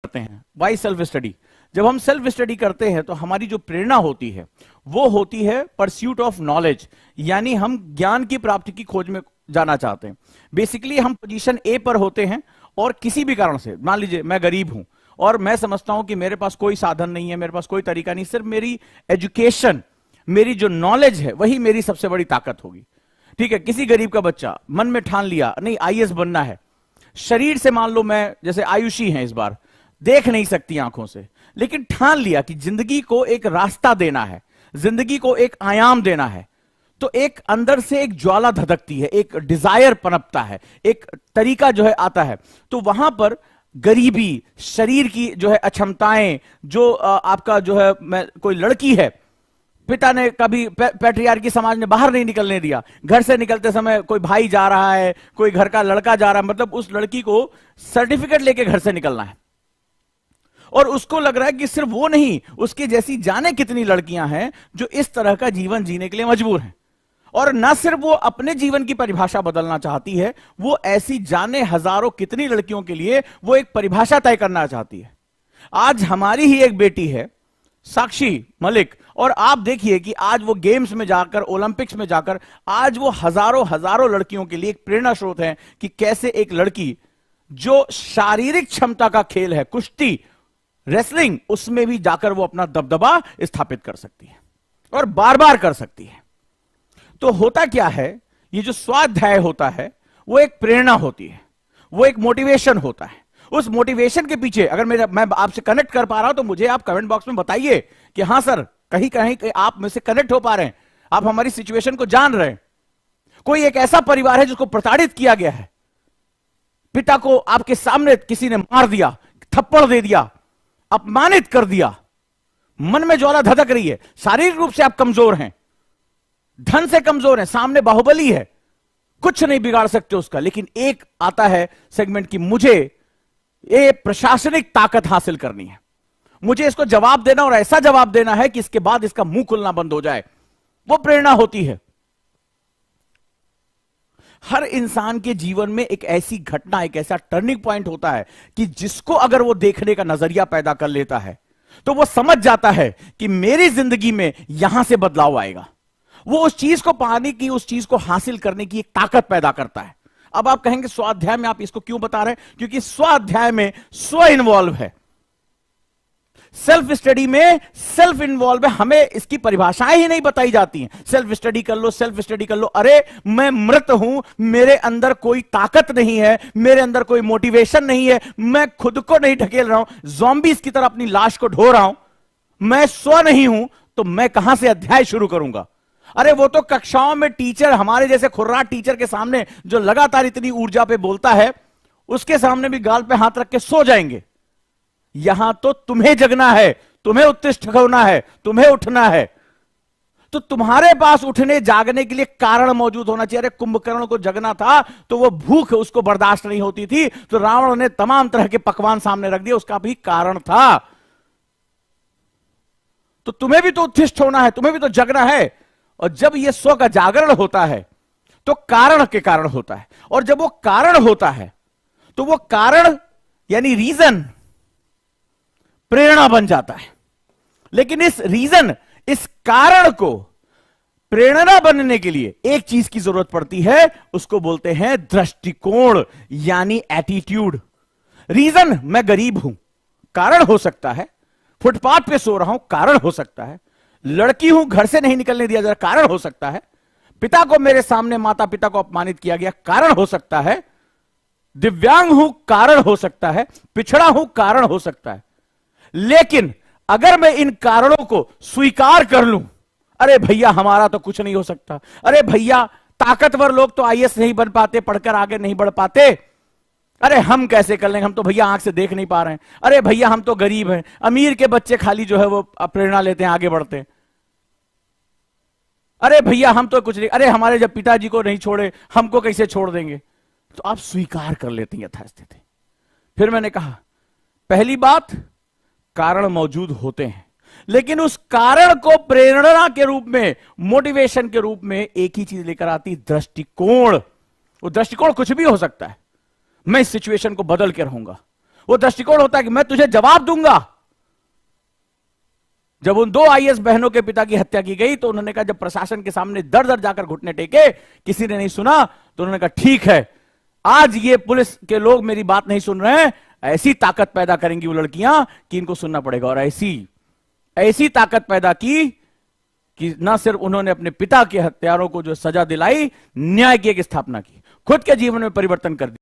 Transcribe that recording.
करते हैं। Why self study? जब हम सेल्फ स्टडी करते हैं तो हमारी जो प्रेरणा होती है वो होती है परस्यूट ऑफ नॉलेज, यानी हम ज्ञान की प्राप्ति की खोज में जाना चाहते हैं। बेसिकली हम पोजीशन ए पर होते हैं और किसी भी कारण से, मान लीजिए मैं गरीब हूं और मैं समझता हूं कि मेरे पास कोई साधन नहीं है, मेरे पास कोई तरीका नहीं, सिर्फ मेरी एजुकेशन, मेरी जो नॉलेज है वही मेरी सबसे बड़ी ताकत होगी। ठीक है, किसी गरीब का बच्चा मन में ठान लिया नहीं आईएएस बनना है, शरीर से मान लो मैं जैसे आयुषी हैं इस बार, देख नहीं सकती आंखों से, लेकिन ठान लिया कि जिंदगी को एक रास्ता देना है, जिंदगी को एक आयाम देना है, तो एक अंदर से एक ज्वाला धधकती है, एक डिजायर पनपता है, एक तरीका जो है आता है। तो वहां पर गरीबी, शरीर की जो है अक्षमताएं, जो आपका जो है कोई लड़की है, पिता ने कभी पैट्रियार्की समाज ने बाहर नहीं निकलने दिया, घर से निकलते समय कोई भाई जा रहा है, कोई घर का लड़का जा रहा है, मतलब उस लड़की को सर्टिफिकेट लेके घर से निकलना है, और उसको लग रहा है कि सिर्फ वो नहीं, उसके जैसी जाने कितनी लड़कियां हैं जो इस तरह का जीवन जीने के लिए मजबूर हैं। और ना सिर्फ वो अपने जीवन की परिभाषा बदलना चाहती है, वो ऐसी जाने हजारों कितनी लड़कियों के लिए वो एक परिभाषा तय करना चाहती है। आज हमारी ही एक बेटी है साक्षी मलिक, और आप देखिए कि आज वो गेम्स में जाकर, ओलंपिक्स में जाकर, आज वो हजारों हजारों लड़कियों के लिए एक प्रेरणा स्रोत है कि कैसे एक लड़की जो शारीरिक क्षमता का खेल है, कुश्ती, रेसलिंग, उसमें भी जाकर वो अपना दबदबा स्थापित कर सकती है और बार बार कर सकती है। तो होता क्या है, ये जो स्वाध्याय होता है वो एक प्रेरणा होती है, वो एक मोटिवेशन होता है। उस मोटिवेशन के पीछे अगर मैं आपसे कनेक्ट कर पा रहा हूं तो मुझे आप कमेंट बॉक्स में बताइए कि हां सर, कहीं कहीं आप मुझसे कनेक्ट हो पा रहे हैं, आप हमारी सिचुएशन को जान रहे हैं। कोई एक ऐसा परिवार है जिसको प्रताड़ित किया गया है, पिता को आपके सामने किसी ने मार दिया, थप्पड़ दे दिया, अपमानित कर दिया, मन में ज्वाला धधक रही है, शारीरिक रूप से आप कमजोर हैं, धन से कमजोर हैं, सामने बाहुबली है, कुछ नहीं बिगाड़ सकते उसका, लेकिन एक आता है सेगमेंट की मुझे ये प्रशासनिक ताकत हासिल करनी है, मुझे इसको जवाब देना और ऐसा जवाब देना है कि इसके बाद इसका मुंह खुलना बंद हो जाए। वो प्रेरणा होती है। हर इंसान के जीवन में एक ऐसी घटना, एक ऐसा टर्निंग पॉइंट होता है कि जिसको अगर वो देखने का नजरिया पैदा कर लेता है तो वो समझ जाता है कि मेरी जिंदगी में यहां से बदलाव आएगा। वो उस चीज को पाने की, उस चीज को हासिल करने की एक ताकत पैदा करता है। अब आप कहेंगे स्वाध्याय में आप इसको क्यों बता रहे हैं? क्योंकि स्वाध्याय में स्व इन्वॉल्व है, सेल्फ स्टडी में सेल्फ इन्वॉल्व है। हमें इसकी परिभाषाएं ही नहीं बताई जाती हैं। सेल्फ स्टडी कर लो, सेल्फ स्टडी कर लो, अरे मैं मृत हूं, मेरे अंदर कोई ताकत नहीं है, मेरे अंदर कोई मोटिवेशन नहीं है, मैं खुद को नहीं ढकेल रहा हूं, ज़ॉम्बीज़ की तरह अपनी लाश को ढो रहा हूं, मैं स्व नहीं हूं, तो मैं कहां से अध्याय शुरू करूंगा? अरे वो तो कक्षाओं में टीचर, हमारे जैसे खुर्राट टीचर के सामने जो लगातार इतनी ऊर्जा पे बोलता है, उसके सामने भी गाल पे हाथ रख के सो जाएंगे। यहां तो तुम्हें जगना है, तुम्हें उत्तिष्ठ होना है, तुम्हें उठना है। तो तुम्हारे पास उठने जागने के लिए कारण मौजूद होना चाहिए। अरे कुंभकर्ण को जगना था तो वो भूख उसको बर्दाश्त नहीं होती थी, तो रावण ने तमाम तरह के पकवान सामने रख दिए, उसका भी कारण था। तो तुम्हें भी तो उत्तिष्ठ होना है, तुम्हें भी तो जगना है। और जब यह स्व का जागरण होता है तो कारण के कारण होता है, और जब वो कारण होता है तो वो कारण यानी रीजन प्रेरणा बन जाता है। लेकिन इस रीजन, इस कारण को प्रेरणा बनने के लिए एक चीज की जरूरत पड़ती है, उसको बोलते हैं दृष्टिकोण यानी एटीट्यूड। रीजन, मैं गरीब हूं, कारण हो सकता है, फुटपाथ पे सो रहा हूं, कारण हो सकता है, लड़की हूं, घर से नहीं निकलने दिया जा रहा, कारण हो सकता है, पिता को मेरे सामने माता पिता को अपमानित किया गया, कारण हो सकता है, दिव्यांग हूं, कारण हो सकता है, पिछड़ा हूं, कारण हो सकता है। लेकिन अगर मैं इन कारणों को स्वीकार कर लूं, अरे भैया हमारा तो कुछ नहीं हो सकता, अरे भैया ताकतवर लोग तो आईएएस नहीं बन पाते, पढ़कर आगे नहीं बढ़ पाते, अरे हम कैसे कर लेंगे, हम तो भैया आंख से देख नहीं पा रहे हैं, अरे भैया हम तो गरीब हैं, अमीर के बच्चे खाली जो है वो प्रेरणा लेते हैं, आगे बढ़ते हैं, अरे भैया हम तो कुछ नहीं, अरे हमारे जब पिताजी को नहीं छोड़े हमको कैसे छोड़ देंगे। तो आप स्वीकार कर लेते हैं यथास्थिति। फिर मैंने कहा पहली बात, कारण मौजूद होते हैं, लेकिन उस कारण को प्रेरणा के रूप में, मोटिवेशन के रूप में एक ही चीज लेकर आती, दृष्टिकोण। वो दृष्टिकोण कुछ भी हो सकता है, मैं इस सिचुएशन को बदल के रहूंगा, वो दृष्टिकोण होता है कि मैं तुझे जवाब दूंगा। जब उन 2 आईएएस बहनों के पिता की हत्या की गई तो उन्होंने कहा, जब प्रशासन के सामने दर दर जाकर घुटने टेके, किसी ने नहीं सुना, तो उन्होंने कहा ठीक है, आज ये पुलिस के लोग मेरी बात नहीं सुन रहे हैं, ऐसी ताकत पैदा करेंगी वो लड़कियां कि इनको सुनना पड़ेगा। और ऐसी ताकत पैदा की कि ना सिर्फ उन्होंने अपने पिता के हत्यारों को जो सजा दिलाई, न्याय की एक स्थापना की, खुद के जीवन में परिवर्तन कर दिया।